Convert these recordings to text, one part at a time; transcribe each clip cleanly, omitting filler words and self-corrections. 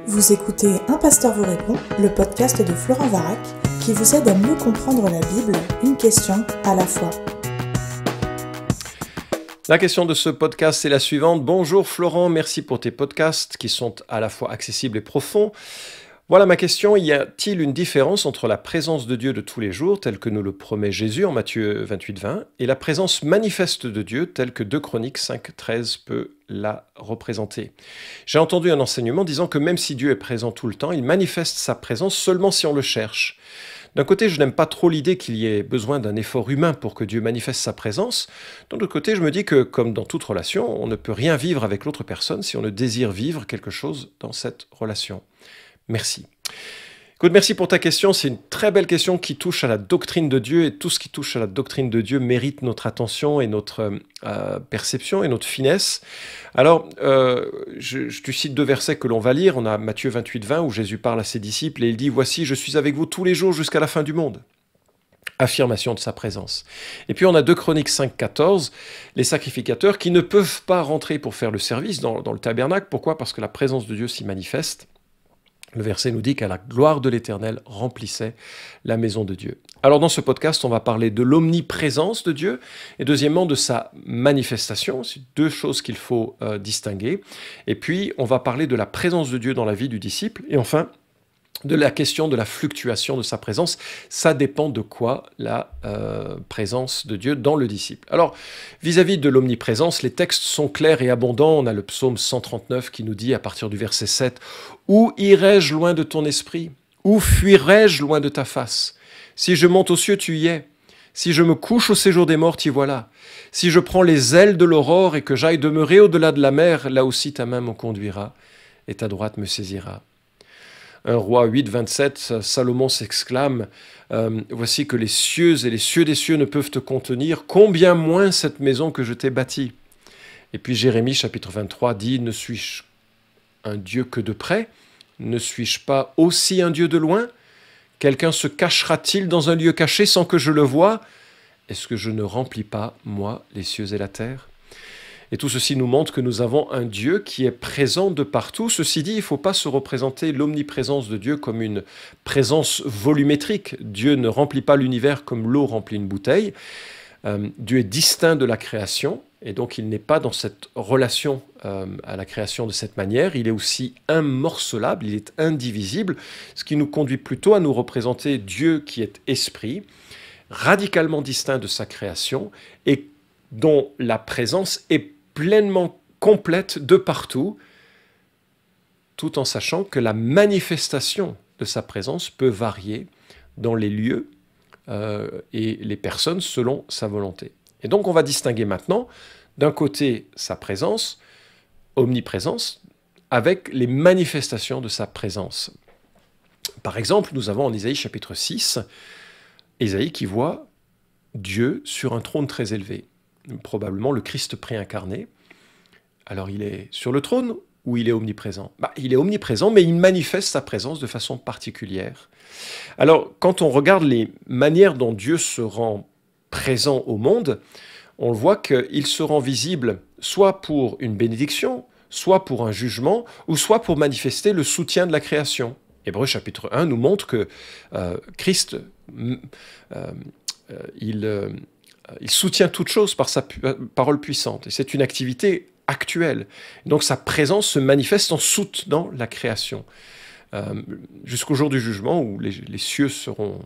Vous écoutez Un pasteur vous répond, le podcast de Florent Varac, qui vous aide à mieux comprendre la Bible, une question à la fois. La question de ce podcast est la suivante. Bonjour Florent, merci pour tes podcasts qui sont à la fois accessibles et profonds. Voilà ma question, y a-t-il une différence entre la présence de Dieu de tous les jours, telle que nous le promet Jésus en Matthieu 28, 20, et la présence manifeste de Dieu, telle que 2 Chroniques 5, 13 peut la représenter? J'ai entendu un enseignement disant que même si Dieu est présent tout le temps, il manifeste sa présence seulement si on le cherche. D'un côté, je n'aime pas trop l'idée qu'il y ait besoin d'un effort humain pour que Dieu manifeste sa présence. D'un autre côté, je me dis que, comme dans toute relation, on ne peut rien vivre avec l'autre personne si on ne désire vivre quelque chose dans cette relation. Merci. Écoute, merci pour ta question. C'est une très belle question qui touche à la doctrine de Dieu, et tout ce qui touche à la doctrine de Dieu mérite notre attention et notre perception et notre finesse. Alors, je te cite 2 versets que l'on va lire. On a Matthieu 28, 20 où Jésus parle à ses disciples et il dit « Voici, je suis avec vous tous les jours jusqu'à la fin du monde ». Affirmation de sa présence. Et puis on a 2 Chroniques 5, 14, les sacrificateurs qui ne peuvent pas rentrer pour faire le service dans le tabernacle. Pourquoi? Parce que la présence de Dieu s'y manifeste. Le verset nous dit qu'à la gloire de l'Éternel remplissait la maison de Dieu. Alors dans ce podcast, on va parler de l'omniprésence de Dieu et deuxièmement de sa manifestation. C'est 2 choses qu'il faut distinguer. Et puis on va parler de la présence de Dieu dans la vie du disciple et enfin de la question de la fluctuation de sa présence. Ça dépend de quoi la présence de Dieu dans le disciple. Alors, vis-à-vis de l'omniprésence, les textes sont clairs et abondants. On a le psaume 139 qui nous dit à partir du verset 7 « Où irai-je loin de ton esprit? Où fuirai-je loin de ta face? Si je monte aux cieux, tu y es. Si je me couche au séjour des morts, t'y voilà. Si je prends les ailes de l'aurore et que j'aille demeurer au-delà de la mer, là aussi ta main me conduira et ta droite me saisira. » 1 Roi 8, 27, Salomon s'exclame « Voici que les cieux et les cieux des cieux ne peuvent te contenir, combien moins cette maison que je t'ai bâtie. » Et puis Jérémie chapitre 23 dit « Ne suis-je un Dieu que de près? Ne suis-je pas aussi un Dieu de loin? Quelqu'un se cachera-t-il dans un lieu caché sans que je le voie? Est-ce que je ne remplis pas, moi, les cieux et la terre ?» Et tout ceci nous montre que nous avons un Dieu qui est présent de partout. Ceci dit, il ne faut pas se représenter l'omniprésence de Dieu comme une présence volumétrique. Dieu ne remplit pas l'univers comme l'eau remplit une bouteille. Dieu est distinct de la création, et donc il n'est pas dans cette relation à la création de cette manière. Il est aussi immorcelable, il est indivisible, ce qui nous conduit plutôt à nous représenter Dieu qui est esprit, radicalement distinct de sa création, et dont la présence est pleinement complète de partout, tout en sachant que la manifestation de sa présence peut varier dans les lieux et les personnes selon sa volonté. Et donc on va distinguer maintenant, d'un côté, sa présence, omniprésence, avec les manifestations de sa présence. Par exemple, nous avons en Isaïe chapitre 6, Isaïe qui voit Dieu sur un trône très élevé. Probablement le Christ préincarné. Alors il est sur le trône ou il est omniprésent? Il est omniprésent, mais il manifeste sa présence de façon particulière. Alors quand on regarde les manières dont Dieu se rend présent au monde, on voit qu'il se rend visible soit pour une bénédiction, soit pour un jugement, ou soit pour manifester le soutien de la création. Hébreux chapitre 1 nous montre que Christ, il soutient toute chose par sa parole puissante. Et c'est une activité actuelle. Donc sa présence se manifeste en soutenant la création. Jusqu'au jour du jugement où les cieux seront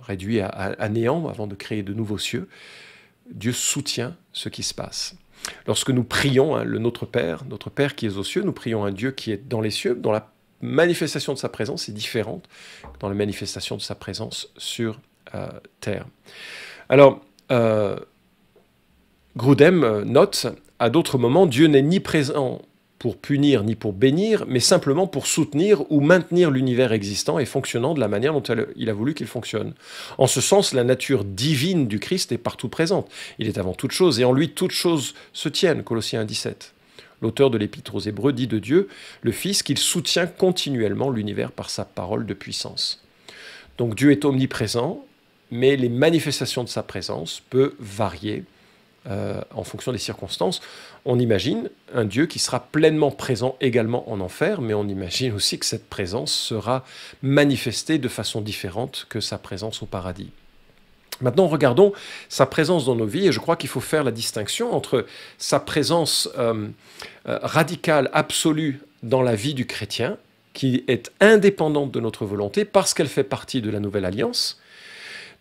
réduits à néant avant de créer de nouveaux cieux, Dieu soutient ce qui se passe. Lorsque nous prions le Notre Père qui est aux cieux, nous prions un Dieu qui est dans les cieux, dont la manifestation de sa présence est différente dans la manifestation de sa présence sur terre. Alors, Grudem note, à d'autres moments, Dieu n'est ni présent pour punir ni pour bénir, mais simplement pour soutenir ou maintenir l'univers existant et fonctionnant de la manière dont il a voulu qu'il fonctionne. En ce sens, la nature divine du Christ est partout présente. Il est avant toute chose, et en lui, toutes choses se tiennent, Colossiens 1,17. L'auteur de l'Épître aux Hébreux dit de Dieu, le Fils, qu'il soutient continuellement l'univers par sa parole de puissance. Donc Dieu est omniprésent, mais les manifestations de sa présence peuvent varier en fonction des circonstances. On imagine un Dieu qui sera pleinement présent également en enfer, mais on imagine aussi que cette présence sera manifestée de façon différente que sa présence au paradis. Maintenant, regardons sa présence dans nos vies, et je crois qu'il faut faire la distinction entre sa présence radicale, absolue dans la vie du chrétien, qui est indépendante de notre volonté parce qu'elle fait partie de la nouvelle alliance,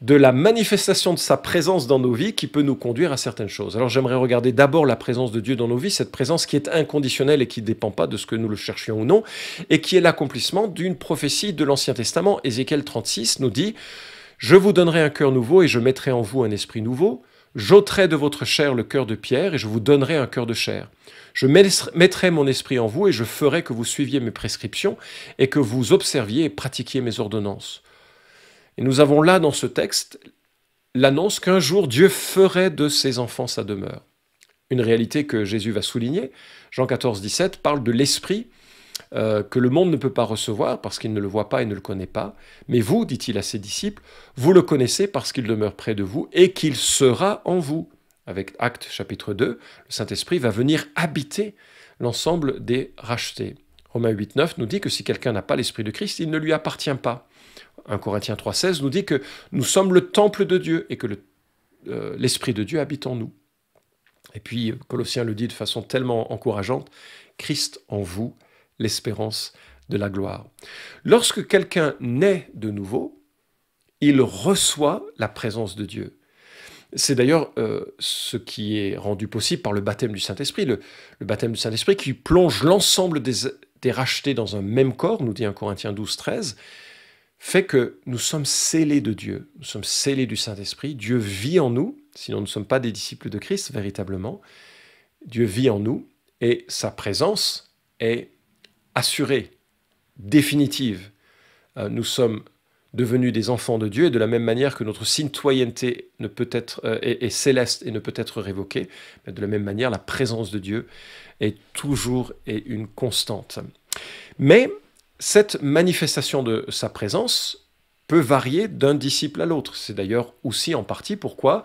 de la manifestation de sa présence dans nos vies qui peut nous conduire à certaines choses. Alors j'aimerais regarder d'abord la présence de Dieu dans nos vies, cette présence qui est inconditionnelle et qui ne dépend pas de ce que nous le cherchions ou non, et qui est l'accomplissement d'une prophétie de l'Ancien Testament. Ézéchiel 36 nous dit « Je vous donnerai un cœur nouveau et je mettrai en vous un esprit nouveau. J'ôterai de votre chair le cœur de pierre et je vous donnerai un cœur de chair. Je mettrai mon esprit en vous et je ferai que vous suiviez mes prescriptions et que vous observiez et pratiquiez mes ordonnances. » Et nous avons là dans ce texte l'annonce qu'un jour Dieu ferait de ses enfants sa demeure. Une réalité que Jésus va souligner. Jean 14, 17 parle de l'esprit que le monde ne peut pas recevoir parce qu'il ne le voit pas et ne le connaît pas. Mais vous, dit-il à ses disciples, vous le connaissez parce qu'il demeure près de vous et qu'il sera en vous. Avec Actes chapitre 2, le Saint-Esprit va venir habiter l'ensemble des rachetés. Romains 8, 9 nous dit que si quelqu'un n'a pas l'Esprit de Christ, il ne lui appartient pas. 1 Corinthiens 3, 16 nous dit que nous sommes le temple de Dieu et que l'Esprit de Dieu habite en nous. Et puis Colossiens le dit de façon tellement encourageante, Christ en vous, l'espérance de la gloire. Lorsque quelqu'un naît de nouveau, il reçoit la présence de Dieu. C'est d'ailleurs ce qui est rendu possible par le baptême du Saint-Esprit, le baptême du Saint-Esprit qui plonge l'ensemble des rachetés dans un même corps, nous dit 1 Corinthiens 12, 13, fait que nous sommes scellés de Dieu, nous sommes scellés du Saint-Esprit, Dieu vit en nous, sinon nous ne sommes pas des disciples de Christ véritablement, Dieu vit en nous et sa présence est assurée, définitive. Nous sommes devenus des enfants de Dieu et de la même manière que notre citoyenneté ne peut être, est céleste et ne peut être révoquée, de la même manière la présence de Dieu est toujours une constante. Mais cette manifestation de sa présence peut varier d'un disciple à l'autre. C'est d'ailleurs aussi en partie pourquoi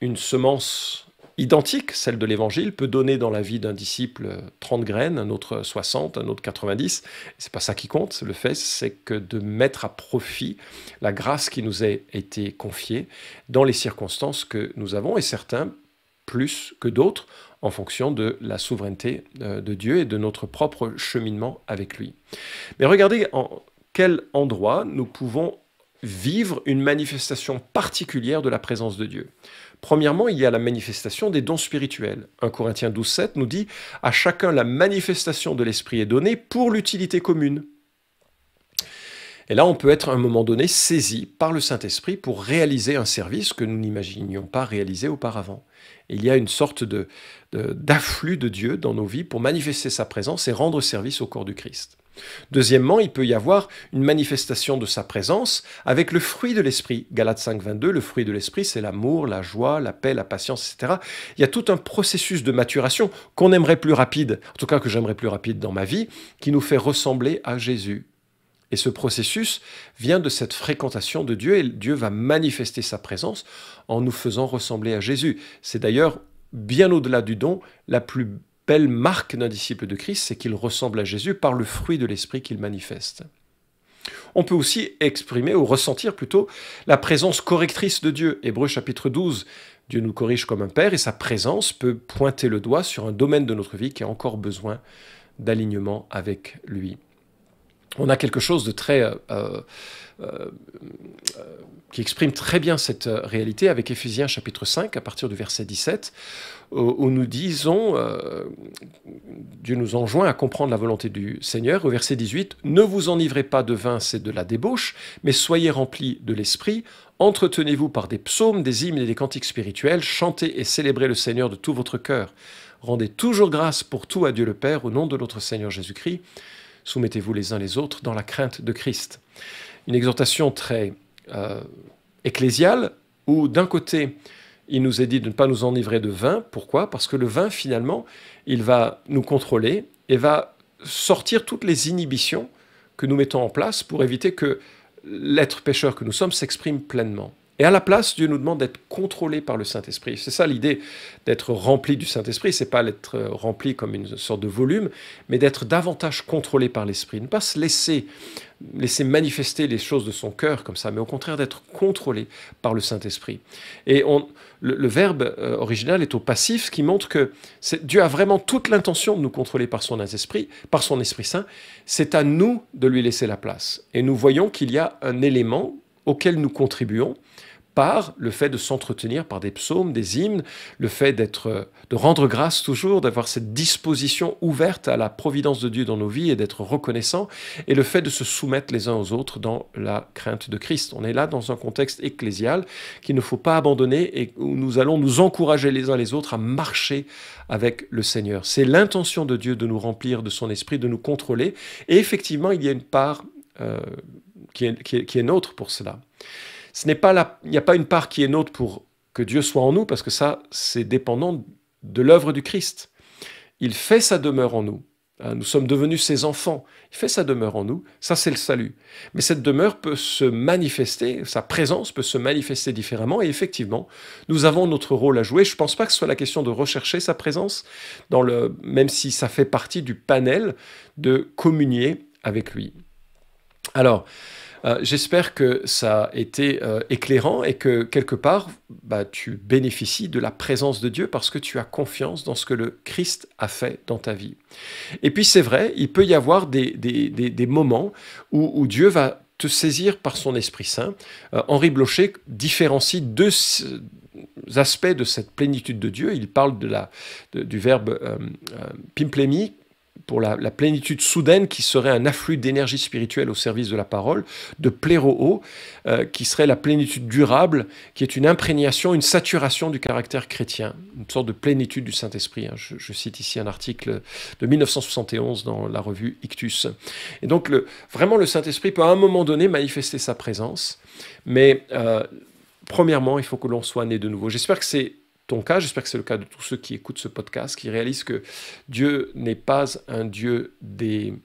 une semence identique, celle de l'Évangile, peut donner dans la vie d'un disciple 30 graines, un autre 60, un autre 90. C'est pas ça qui compte. Le fait, c'est que de mettre à profit la grâce qui nous a été confiée dans les circonstances que nous avons, et certains plus que d'autres, en fonction de la souveraineté de Dieu et de notre propre cheminement avec lui. Mais regardez en quel endroit nous pouvons vivre une manifestation particulière de la présence de Dieu. Premièrement, il y a la manifestation des dons spirituels. 1 Corinthiens 12, 7 nous dit « À chacun la manifestation de l'Esprit est donnée pour l'utilité commune ». Et là, on peut être à un moment donné saisi par le Saint-Esprit pour réaliser un service que nous n'imaginions pas réaliser auparavant. Et il y a une sorte d'afflux de Dieu dans nos vies pour manifester sa présence et rendre service au corps du Christ. Deuxièmement, il peut y avoir une manifestation de sa présence avec le fruit de l'esprit. Galates 5, 22, le fruit de l'esprit, c'est l'amour, la joie, la paix, la patience, etc. Il y a tout un processus de maturation qu'on aimerait plus rapide, en tout cas que j'aimerais plus rapide dans ma vie, qui nous fait ressembler à Jésus. Et ce processus vient de cette fréquentation de Dieu, et Dieu va manifester sa présence en nous faisant ressembler à Jésus. C'est d'ailleurs, bien au-delà du don, la plus belle marque d'un disciple de Christ, c'est qu'il ressemble à Jésus par le fruit de l'esprit qu'il manifeste. On peut aussi exprimer, ou ressentir plutôt, la présence correctrice de Dieu. Hébreux chapitre 12, Dieu nous corrige comme un père, et sa présence peut pointer le doigt sur un domaine de notre vie qui a encore besoin d'alignement avec lui. On a quelque chose de très qui exprime très bien cette réalité avec Éphésiens chapitre 5 à partir du verset 17 où nous disons, Dieu nous enjoint à comprendre la volonté du Seigneur. Au verset 18, « Ne vous enivrez pas de vin, c'est de la débauche, mais soyez remplis de l'esprit, entretenez-vous par des psaumes, des hymnes et des cantiques spirituels, chantez et célébrez le Seigneur de tout votre cœur. Rendez toujours grâce pour tout à Dieu le Père au nom de notre Seigneur Jésus-Christ. Soumettez-vous les uns les autres dans la crainte de Christ. » Une exhortation très ecclésiale, où d'un côté, il nous est dit de ne pas nous enivrer de vin. Pourquoi? Parce que le vin, finalement, il va nous contrôler et va sortir toutes les inhibitions que nous mettons en place pour éviter que l'être pécheur que nous sommes s'exprime pleinement. Et à la place, Dieu nous demande d'être contrôlé par le Saint-Esprit. C'est ça l'idée d'être rempli du Saint-Esprit. C'est pas d'être rempli comme une sorte de volume, mais d'être davantage contrôlé par l'Esprit. Ne pas se laisser manifester les choses de son cœur comme ça, mais au contraire d'être contrôlé par le Saint-Esprit. Et le verbe original est au passif, ce qui montre que Dieu a vraiment toute l'intention de nous contrôler par son Esprit Saint. C'est à nous de lui laisser la place. Et nous voyons qu'il y a un élément auquel nous contribuons par le fait de s'entretenir par des psaumes, des hymnes, le fait de rendre grâce toujours, d'avoir cette disposition ouverte à la providence de Dieu dans nos vies et d'être reconnaissant, et le fait de se soumettre les uns aux autres dans la crainte de Christ. On est là dans un contexte ecclésial qu'il ne faut pas abandonner et où nous allons nous encourager les uns les autres à marcher avec le Seigneur. C'est l'intention de Dieu de nous remplir de son esprit, de nous contrôler, et effectivement, il y a une part qui est nôtre pour cela. Il n'y a pas une part qui est nôtre pour que Dieu soit en nous, parce que ça, c'est dépendant de l'œuvre du Christ. Il fait sa demeure en nous. Nous sommes devenus ses enfants. Il fait sa demeure en nous. Ça, c'est le salut. Mais cette demeure peut se manifester, sa présence peut se manifester différemment. Et effectivement, nous avons notre rôle à jouer. Je ne pense pas que ce soit la question de rechercher sa présence, même si ça fait partie du panel de communier avec lui. Alors, j'espère que ça a été éclairant et que quelque part, tu bénéficies de la présence de Dieu parce que tu as confiance dans ce que le Christ a fait dans ta vie. Et puis c'est vrai, il peut y avoir des moments où Dieu va te saisir par son Esprit Saint. Henri Blocher différencie deux aspects de cette plénitude de Dieu. Il parle du verbe pimplémi, pour la plénitude soudaine qui serait un afflux d'énergie spirituelle au service de la parole, de pléroô, qui serait la plénitude durable, qui est une imprégnation, une saturation du caractère chrétien, une sorte de plénitude du Saint-Esprit. Je cite ici un article de 1971 dans la revue Ictus. Et donc, vraiment, le Saint-Esprit peut à un moment donné manifester sa présence, mais premièrement, il faut que l'on soit né de nouveau. J'espère que c'est ton cas, j'espère que c'est le cas de tous ceux qui écoutent ce podcast, qui réalisent que Dieu n'est pas un Dieu d'une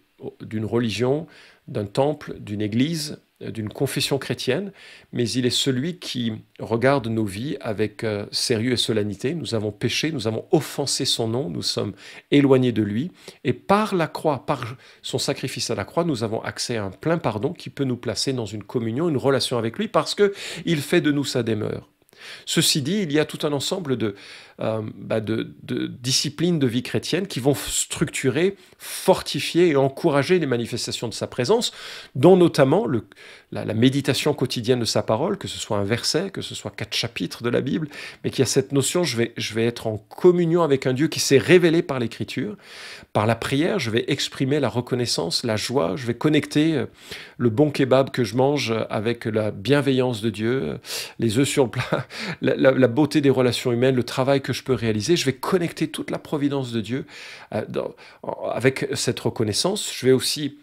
religion, d'un temple, d'une église, d'une confession chrétienne, mais il est celui qui regarde nos vies avec sérieux et solennité. Nous avons péché, nous avons offensé son nom, nous sommes éloignés de lui, et par la croix, par son sacrifice à la croix, nous avons accès à un plein pardon qui peut nous placer dans une communion, une relation avec lui, parce qu'il fait de nous sa demeure. Ceci dit, il y a tout un ensemble de disciplines de vie chrétienne qui vont structurer, fortifier et encourager les manifestations de sa présence, dont notamment la méditation quotidienne de sa parole, que ce soit un verset, que ce soit 4 chapitres de la Bible, mais qui a cette notion, je vais être en communion avec un Dieu qui s'est révélé par l'Écriture. Par la prière, je vais exprimer la reconnaissance, la joie, je vais connecter le bon kebab que je mange avec la bienveillance de Dieu, les œufs sur le plat, la beauté des relations humaines, le travail que je peux réaliser. Je vais connecter toute la providence de Dieu avec cette reconnaissance. Je vais aussi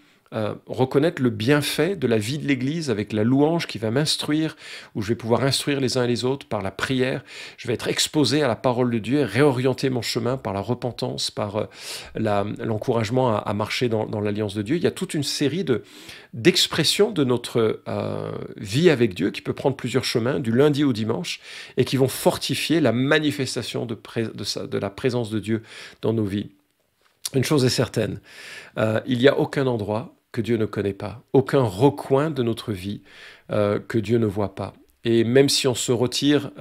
reconnaître le bienfait de la vie de l'Église avec la louange qui va m'instruire, où je vais pouvoir instruire les uns et les autres par la prière. Je vais être exposé à la parole de Dieu et réorienter mon chemin par la repentance, par l'encouragement à marcher dans l'alliance de Dieu. Il y a toute une série d'expressions de notre vie avec Dieu qui peut prendre plusieurs chemins, du lundi au dimanche, et qui vont fortifier la manifestation de la présence de Dieu dans nos vies. Une chose est certaine, il n'y a aucun endroit que Dieu ne connaît pas, aucun recoin de notre vie que Dieu ne voit pas. Et même si on se retire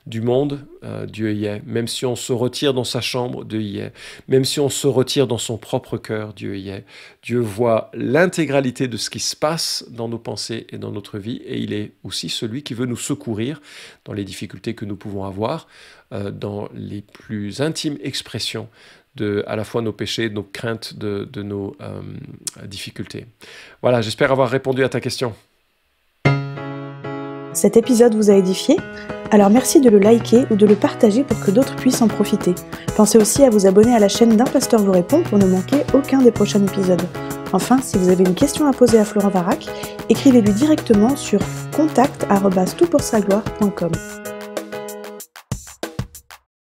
du monde, Dieu y est. Même si on se retire dans sa chambre, Dieu y est. Même si on se retire dans son propre cœur, Dieu y est. Dieu voit l'intégralité de ce qui se passe dans nos pensées et dans notre vie. Et il est aussi celui qui veut nous secourir dans les difficultés que nous pouvons avoir, dans les plus intimes expressions à la fois nos péchés, nos craintes, de nos difficultés. Voilà, j'espère avoir répondu à ta question. Cet épisode vous a édifié? Alors merci de le liker ou de le partager pour que d'autres puissent en profiter. Pensez aussi à vous abonner à la chaîne d'Un Pasteur vous répond pour ne manquer aucun des prochains épisodes. Enfin, si vous avez une question à poser à Florent Varac, écrivez-lui directement sur contact@toutpoursagloire.com.